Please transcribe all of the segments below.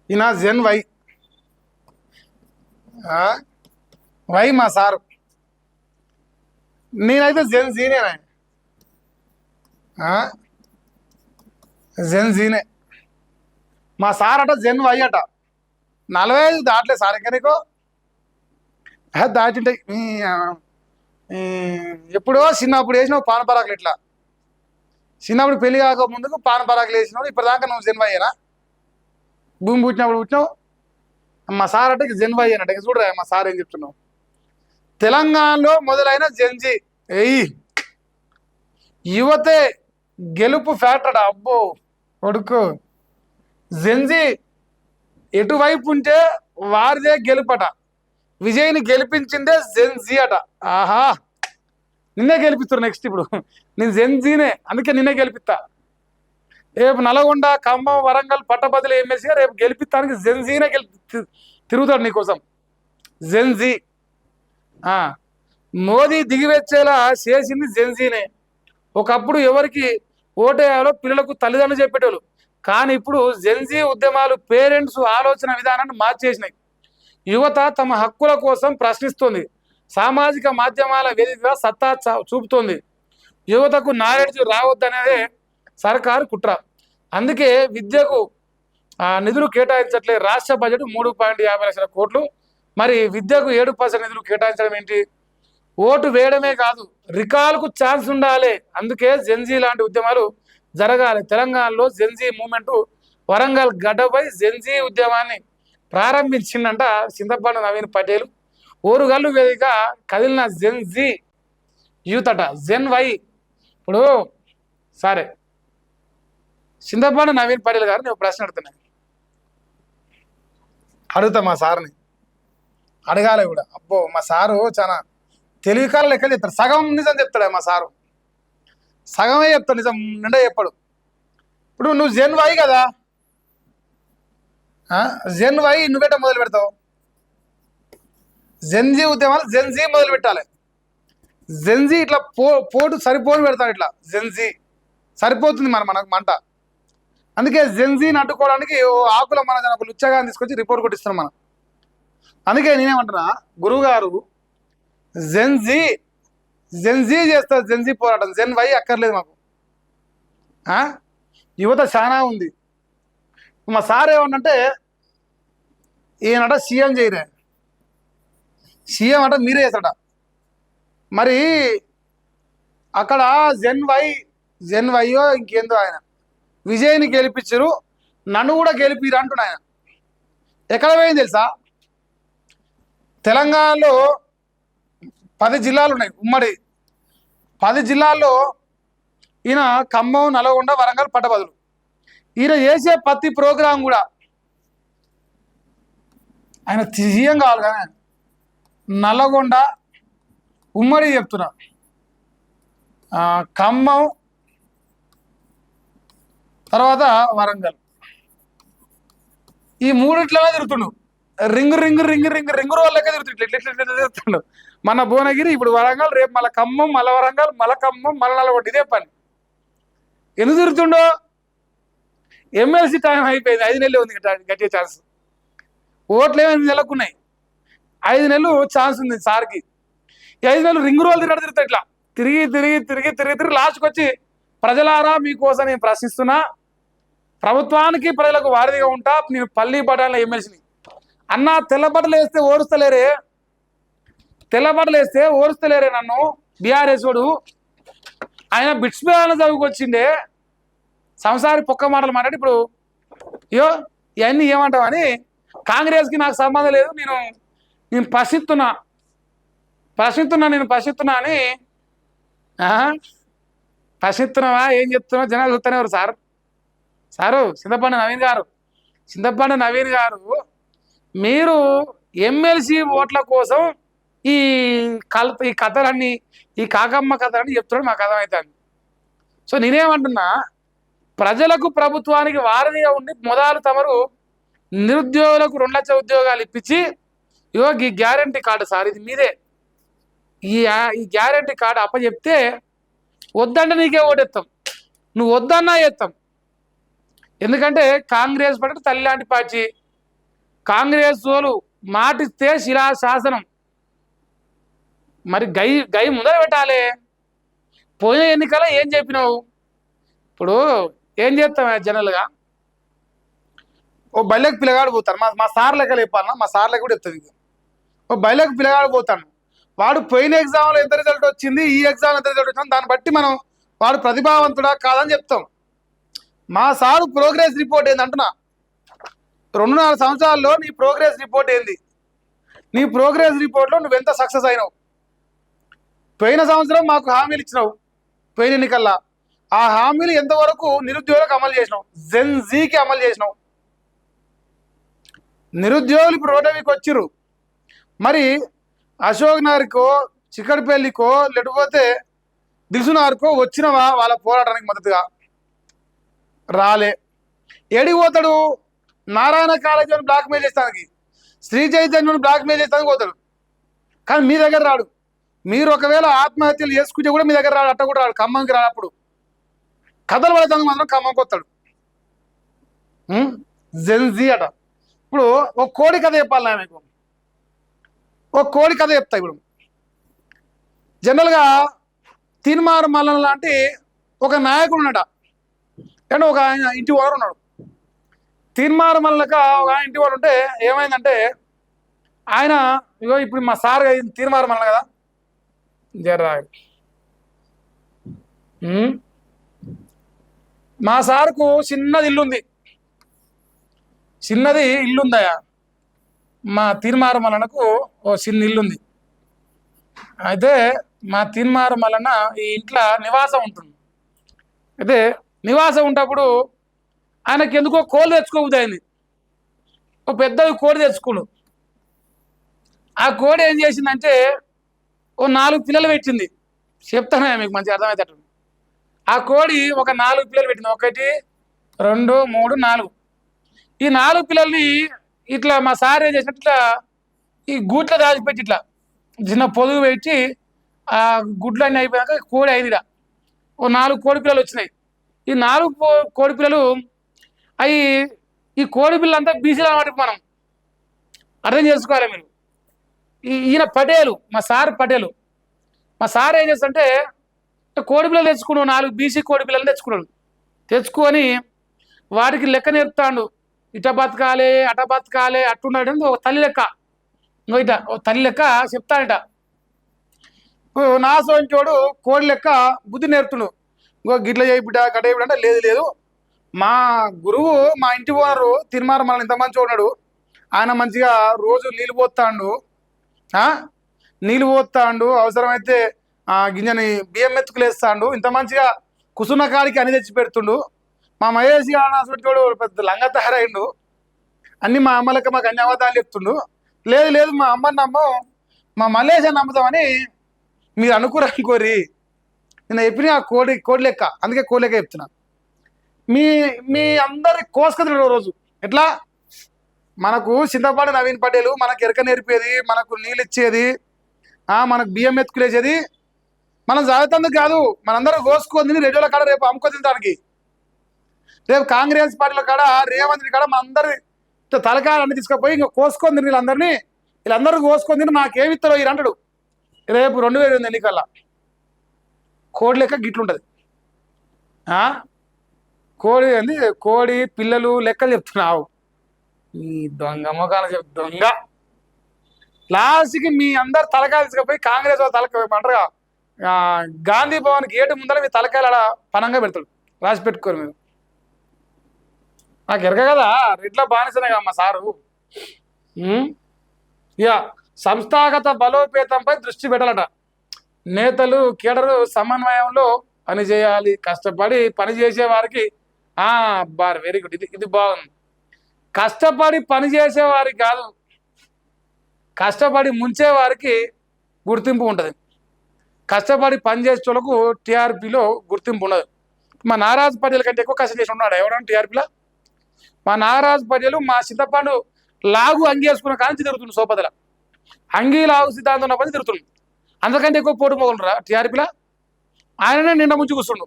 ఈయన జెన్ why why మా sir. నేనైతే జెన్ జీనేనా, జెన్ జీనే. మా సార్ అట జెన్ వై అట. 45 దాటలే సార్ ఇంకా నీకు. దాటింటాయి. ఎప్పుడో చిన్నప్పుడు వేసినావు పాన్ పరాకులు. ఇట్లా చిన్నప్పుడు పెళ్లి కాక ముందుకు పాన్ పరాకులు వేసినావు. ఇప్పటిదాకా నువ్వు జెన్ వై అయినా. భూమి పుట్టినప్పుడు పుట్టినావు. మా సార్ అంటే జెన్ వై అన్నట్టు. ఇక చూడరా మా సార్ ఏం చెప్తున్నావు. తెలంగాణలో మొదలైన జెన్జీ ఎయ్యి యువతే గెలుపు ఫ్యాక్టర్. అబ్బో కొడుకు, జెన్జీ ఎటువైపు ఉంటే వారిదే గెలుపట. విజయ్ని గెలిపించిందే జెన్జీ అట. ఆహా, నిన్నే గెలిపిస్తారు నెక్స్ట్. ఇప్పుడు నేను జెన్జీనే, అందుకే నిన్నే గెలిపిస్తా. రేపు నల్గొండ, ఖమ్మం, వరంగల్, పట్టభద్రులు ఎమ్మెల్సీగా రేపు గెలిపిస్తానికి జెన్జీనే తిరుగుతాడు నీకోసం. జెన్జీ మోదీ దిగివెచ్చేలా చేసింది జెన్జీనే. ఒకప్పుడు ఎవరికి ఓటేయాలో పిల్లలకు తల్లిదండ్రులు చెప్పేటోళ్ళు. కానీ ఇప్పుడు జెన్జీ ఉద్యమాలు పేరెంట్స్ ఆలోచన విధానాన్ని మార్చేసినాయి. యువత తమ హక్కుల కోసం ప్రశ్నిస్తుంది. సామాజిక మాధ్యమాల వేదికగా సత్తా చూపుతోంది. యువతకు నాలెడ్జ్ రావద్దనేదే సర్కారు కుట్ర. అందుకే విద్యకు నిధులు కేటాయించట్లే. రాష్ట్ర బడ్జెట్ 3.50 లక్షల కోట్లు. మరి విద్యకు 7% నిధులు కేటాయించడం ఏంటి? ఓటు వేయడమే కాదు, రికాల్కు ఛాన్స్ ఉండాలి. అందుకే జెన్జీ లాంటి ఉద్యమాలు జరగాలి. తెలంగాణలో జెన్జీ మూమెంట్ వరంగల్ గడ్డపై జెన్జీ ఉద్యమాన్ని ప్రారంభించిందంట చింతపండు నవీన్ పటేల్. ఓరుగల్లు వేదిక కదిలిన జెన్జీ యూత్ అట. జెన్ వై. ఇప్పుడు సరే, చింతపండు నవీన్ పటేల్ గారు నేను ప్రశ్న అడుగుతా మా సార్ని. అడగాలి కూడా. అబ్బో మా సారు చాలా తెలివికాల లెక్కలు చెప్తాడు. సగం నిజం చెప్తాడు మా సారు. సగమే చెప్తాడు, నిజం నిండా చెప్పాడు. ఇప్పుడు నువ్వు జెన్ వై కదా, జెన్ వై నువ్వేట మొదలు పెడతావు. జెన్జీ ఉద్యమాలు జెన్జీ మొదలు పెట్టాలి. జెన్జీ ఇట్లా పోటు సరిపోని పెడతాడు. ఇట్లా జెన్జీ సరిపోతుంది మనకు మంట. అందుకే జెన్జీని అడ్డుకోవడానికి ఆకుల మన ఒక లుచ్చగా తీసుకొచ్చి రిపోర్ట్ కొట్టిస్తున్నాం మనం. అందుకే నేనేమంటున్నా, గురువు గారు జెన్జీ చేస్తారు. జెన్జీ పోరాటం. జెన్ వై అక్కర్లేదు మాకు. యువత చాలా ఉంది. మా సార్ ఏమన్నంటే, ఈయనట సీఎం చేయరే, సీఎం అట మీరే చేస్తాడ. మరి అక్కడ జెన్ వైయో ఇంకేందో ఆయన విజయ్ని గెలిపించరు, నన్ను కూడా గెలిపిరు అంటున్నా ఆయన. ఎక్కడ పోయింది తెలుసా? తెలంగాణలో 10 జిల్లాలు ఉన్నాయి, ఉమ్మడి 10 జిల్లాల్లో ఈయన ఖమ్మం, నల్గొండ, వరంగల్, పట్టభద్రులు. ఈయన చేసే ప్రతి ప్రోగ్రాం కూడా ఆయన సీఎం కావాలి. కానీ నల్గొండ ఉమ్మడి చెప్తున్నా, ఖమ్మం తర్వాత వరంగల్, ఈ మూడిట్లనే తిరుగుతుండు. రింగు వాళ్ళకే తిరుగుతుండు. మన భువనగిరి, ఇప్పుడు వరంగల్, రేపు మళ్ళీ ఖమ్మం, మళ్ళీ వరంగల్, మళ్ళీ ఖమ్మం, మళ్ళీ నల్గొండ. ఇదే పని. ఎందుకు తిరుగుతుండో? ఎమ్మెల్సీ టైం అయిపోయింది. 5 నెలలు ఉంది గట్టిగా ఛాన్స్. ఓట్లు 8 నెలలకు ఉన్నాయి. 5 నెలలు ఛాన్స్ ఉంది సార్కి. 5 నెలలు రింగు రోజులు తిరుగుతా. ఇట్లా తిరిగి లాస్ట్కి వచ్చి, ప్రజలారా మీకోసం నేను ప్రశ్నిస్తున్నా, ప్రభుత్వానికి ప్రజలకు వారధిగా ఉంటా, నేను పల్లి పటాల ఎమ్మెల్సీని అన్నా. తెల్లబట్టలు వేస్తే ఓరుస్తలేరే నన్ను బీఆర్ఎస్ వాడు. ఆయన బిట్స్ మీద చదువుకొచ్చిండే, సంసారి పొక్క మాటలు మాట్లాడి ఇప్పుడు ఇవన్నీ ఏమంటావని, కాంగ్రెస్కి నాకు సంబంధం లేదు, నేను ప్రశ్నిస్తున్నా అని. ప్రశ్నిస్తున్నావా? ఏం చెప్తున్నావు? జనాలు చూస్తూనేవారు. సారు చింతపండు నవీన్ గారు మీరు ఎమ్మెల్సీ ఓట్ల కోసం ఈ కథలన్నీ, ఈ కాకమ్మ కథలన్నీ చెప్తున్నాడు. మాకు అర్థమవుతుంది. సో నేనేమంటున్నా, ప్రజలకు ప్రభుత్వానికి వారధిగా ఉండి మొదలు తమరు నిరుద్యోగులకు 2 లక్షల ఉద్యోగాలు ఇప్పించి, ఈ గ్యారంటీ కార్డు సార్ ఇది మీదే, ఈ గ్యారంటీ కార్డు అప్పచెప్తే వద్దంటే నీకే ఓటేస్తాం, నువ్వు వద్దన్నా చేస్తాం. ఎందుకంటే కాంగ్రెస్ పార్టీ తల్లి లాంటి పార్టీ, కాంగ్రెస్ వాళ్ళు మాటిస్తే శిలా శాసనం, మరి గై గై ముందర పెట్టాలి. పోయిన ఎన్నికల ఏం చెప్పినావు? ఇప్పుడు ఏం చేస్తాం జనరల్గా, ఓ బయలకు పిల్లగాడు పోతాను, మా సార్ లెక్క చెప్పాలన్నా, మా సార్ లెక్క కూడా చెప్తుంది. ఓ బయలకు పిల్లగాడు పోతాను, వాడు పోయిన ఎగ్జామ్లో ఎంత రిజల్ట్ వచ్చింది, ఈ ఎగ్జామ్ ఎంత రిజల్ట్ వచ్చింది, దాన్ని బట్టి మనం వాడు ప్రతిభావంతుడా కాదని చెప్తాం. మా సారు ప్రోగ్రెస్ రిపోర్ట్ ఏందంటున్నా, 2-4 సంవత్సరాల్లో నీ ప్రోగ్రెస్ రిపోర్ట్ ఏంది? నీ ప్రోగ్రెస్ రిపోర్ట్లో నువ్వెంత సక్సెస్ అయినావు? పోయిన సంవత్సరం మాకు హామీలు ఇచ్చినావు, పోయిన ఎన్నికల్లా ఆ హామీలు ఎంతవరకు నిరుద్యోగులకు అమలు చేసినావు? జెన్జీకి అమలు చేసినావు. నిరుద్యోగులు ఇప్పుడు రోడ్డుకి వచ్చిర్రు. మరి అశోక్ నగర్కో, చిక్కడపల్లికో, లేకపోతే దిల్సునగర్కో వచ్చినవా వాళ్ళ పోరాటానికి మద్దతుగా? రాలే. ఏడికి పోతాడు? నారాయణ కాలేజీని బ్లాక్మెయిల్ చేస్తానికి, శ్రీ చైతన్యుని బ్లాక్మెయిల్ చేస్తానికి పోతాడు. కానీ మీ దగ్గర రాడు. మీరు ఒకవేళ ఆత్మహత్యలు చేసుకుంటే కూడా మీ దగ్గర రాడు, అట్ట కూడా రాడు. ఖమ్మంకి రాడు. అప్పుడు కథలు పడతానికి మాత్రం ఖమ్మంకి వస్తాడు. జెన్జీ అట. ఇప్పుడు ఒక కోడి కథ చెప్పాలి మీకు, ఒక కోడి కథ చెప్తా. ఇప్పుడు జనరల్గా తీన్మార్ మల్లన్న లాంటి ఒక నాయకుడు ఉన్నాడ, అంటే ఒక ఆయన ఇంటి వారు ఉన్నాడు. తీన్మార్ మల్లక ఒక ఆయన ఇంటి వారు ఉంటే ఏమైందంటే, ఆయన ఇగో ఇప్పుడు మా సార్ తీన్మార్ మల్లన్న కదా, జర్రా మా సార్కు చిన్నది ఇల్లుంది, చిన్నది ఇల్లుందయా. మా తీన్మార్ మల్లన్నకు ఓ చిన్న ఇల్లుంది. అయితే మా తీన్మార్ మల్లన్న ఈ ఇంట్లో నివాసం ఉంటుంది. అయితే నివాసం ఉన్నప్పుడు ఆయనకి ఎందుకో కోళ్ళు తెచ్చుకోబుద్దయింది. ఓ పెద్దది కోడి తెచ్చుకోడు. ఆ కోడి ఏం చేసిందంటే ఓ 4 పిల్లలు పెట్టింది. చెప్తానే మీకు మంచిగా అర్థమవుతాడు. ఆ కోడి ఒక 4 పిల్లలు పెట్టింది. 1 2 3 4. ఈ 4 పిల్లల్ని ఇట్లా మా సార్ ఏం చేసినట్టు ఇట్లా ఈ గూట్లో దాచిపెట్టి ఇట్లా చిన్న పొదుగు పెట్టి ఆ గుడ్లన్నీ అయిపోయాక కోడి అయిందిరా. ఓ 4 కోడి పిల్లలు వచ్చినాయి. ఈ 4 కోడి పిల్లలు అవి, ఈ కోడి పిల్లలంతా బీసీలు అన్నమాట. మనం అర్థం చేసుకోవాలి మీరు. ఈయన పటేలు, మా సార్ పటేలు. మా సార్ ఏం చేస్తుంటే కోడి పిల్లలు తెచ్చుకున్నాడు, 4 బీసీ కోడి పిల్లలు తెచ్చుకున్నాడు. తెచ్చుకొని వాటికి లెక్క నేర్పుతాడు. ఇట బతకాలి, అట బతకాలి, అట్టున్నాడు. ఒక తల్లి లెక్క, ఇంకో ఇట ఓ తల్లి లెక్క చెప్తాడట. నా సోంచోడు కోడి లెక్క బుద్ధి నేర్పుతుడు. ఇంకో గిట్ల చేయబిడ్డ, గడ్డ చేయబిడ్డ అంటే లేదు లేదు, మా గురువు మా ఇంటి ఓనరు తీన్మార్ మల్లన్న ఇంత మంచిగా ఉన్నాడు. ఆయన మంచిగా రోజు నీళ్ళు పోస్తాడు, నీళ్ళు పోస్తాడు, అవసరమైతే గింజని బియ్యం మెతుకులేస్తాడు. ఇంత మంచిగా కుసున్న కాడికి అన్ని తెచ్చి పెడుతుండు. మా మహేష్ గారు పెద్ద లంగ తయారైండు. అన్ని మా అమ్మలకి మాకు అన్ని అబద్ధాలు చెప్తుండు. లేదు లేదు, మా అమ్మని నమ్మం, మా మల్లేశని నమ్ముతామని మీరు అనుకోరి. నేను చెప్పిన ఆ కోడి లెక్క, అందుకే కోడి లెక్క చెప్తున్నా. మీ అందరి కోసుకతిన్నాడు రోజు. ఎట్లా? మనకు చింతపాటి నవీన్ పటేలు మనకు ఎరక నేర్పేది, మనకు నీళ్ళు ఇచ్చేది, మనకు బియ్యం ఎత్తుకులేసేది మనం చదువుతందుకు కాదు. మనందరూ కోసుకొని రేడియోల కాడ రేపు అమ్ముకో తినడానికి. రేపు కాంగ్రెస్ పార్టీల కాడ, రేవంత్ కాడ మనందరి తలకాయలన్నీ తీసుకుపోయి ఇంకా కోసుకొని తిని వీళ్ళందరూ కోసుకొని తిని నాకేమి ఇస్తారో ఈ అంటాడు. రేపు 2008 ఎన్నికల్లా కోడి లెక్క గిట్లుంటుంది. కోడి పిల్లలు లెక్కలు చెప్తున్నావు. ఈ దొంగ మొఖాలు దొంగ. లాస్ట్కి మీ అందరు తలకాయలు తీసుకుపోయి కాంగ్రెస్ వాళ్ళు తలకాయ అంటారుగా, గాంధీ భవన్ గేటు ముందర మీ తలకాయలు అలా పనంగా పెడతాడు. రాసి పెట్టుకోరు మీరు. నాకు ఎరగ కదా, రెడ్ల బానిసనే కదా మా సారు. ఇక సంస్థాగత బలోపేతంపై దృష్టి పెట్టాలట. నేతలు కేడరు సమన్వయంలో పనిచేయాలి. కష్టపడి పని చేసే వారికి వెరీ గుడ్, ఇది బాగుంది. కష్టపడి పని చేసేవారికి కాదు, కష్టపడి ముంచే వారికి గుర్తింపు ఉంటుంది. కష్టపడి పని చేసేటోళ్ళకు టీఆర్పీలో గుర్తింపు ఉండదు. మా నారాజ్ పటేల్ కంటే ఎక్కువ కష్టం చేసి ఉన్నాడు ఎవరైనా టీఆర్పీలో? మా నారాజ్ పటేల్ మా చింతపండు లాగు అంగి వేసుకున్న కానీ తిరుగుతుంది. సోపదల అంగీ లాగు సిద్ధాంతం ఉన్న పని తిరుగుతుంది. అంతకంటే ఎక్కువ పోటు పోగలరా టీఆర్పీలో? ఆయననే నిండా ముంచి కూర్చుండు.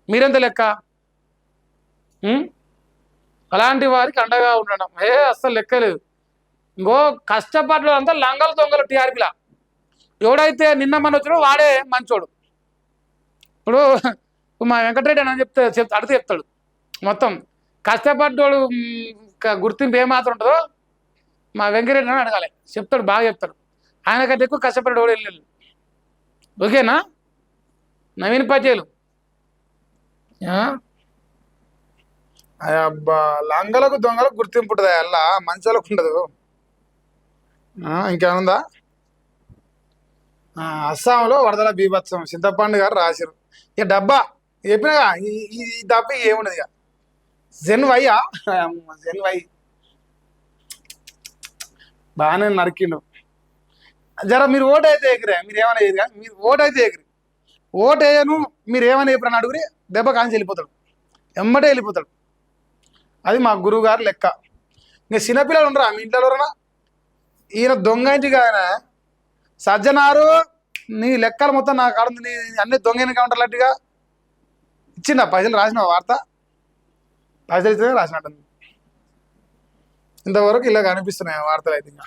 మీరెంత లెక్క? అలాంటి వారికి అండగా ఉండడం అస్సలు లెక్కలేదు. ఇంకో కష్టపడ్డ అంతా లంగలు దొంగలు టీఆర్పీలా. ఎవడైతే నిన్న మన వచ్చాడో వాడే మంచోడు. ఇప్పుడు మా వెంకటరెడ్డి అని అడిగితే చెప్తాడు మొత్తం కష్టపడ్డోడు గుర్తింపు ఏమాత్రం ఉంటుందో మా వెంకటరెడ్డి అని అడగాలి, చెప్తాడు, బాగా చెప్తాడు. ఆయన కంటే ఎక్కువ కష్టపడ్డోడు వెళ్ళాడు. ఓకేనా నవీన్ పటేల్? అబ్బా లంగలకు దొంగలకు గుర్తింపు ఉంటుంది, అలా మంచాలకు ఉండదు. ఇంకేముందా? అస్సాంలో వరదల బీభత్సం చింతపండు గారు రాశారు. ఇక డబ్బా చెప్పినగా ఈ డబ్బా ఏమున్నది ఇక జెన్ వైయా జెన్ వై బాగానే నరికిండు. జర మీరు ఓటు అయితే ఎగిరే, మీరు ఏమైనా ఎగిరా, మీరు ఓటు అయితే ఎగిరి, ఓటు వేయను మీరు ఏమైనా ఎప్పుడు అని అడుగురి దెబ్బ కాంచి వెళ్ళిపోతాడు, ఎమ్మటే వెళ్ళిపోతాడు. అది మా గురువు గారు లెక్క. ఇంకా చిన్నపిల్లలు ఉండరా మీ ఇంట్లో ఎవరన్నా? ఈయన దొంగ ఇంటికి ఆయన సజ్జనారు నీ లెక్కలు మొత్తం నాకు కాడుంది, నీ అన్ని దొంగ ఎన్నిక ఉంటారులట్టుగా ఇచ్చిందా పైసలు? రాసిన వార్త పైసలు ఇస్తే రాసినట్టుంది. ఇంతవరకు ఇలా కనిపిస్తున్నాయి వార్తలు అయితే. ఇంకా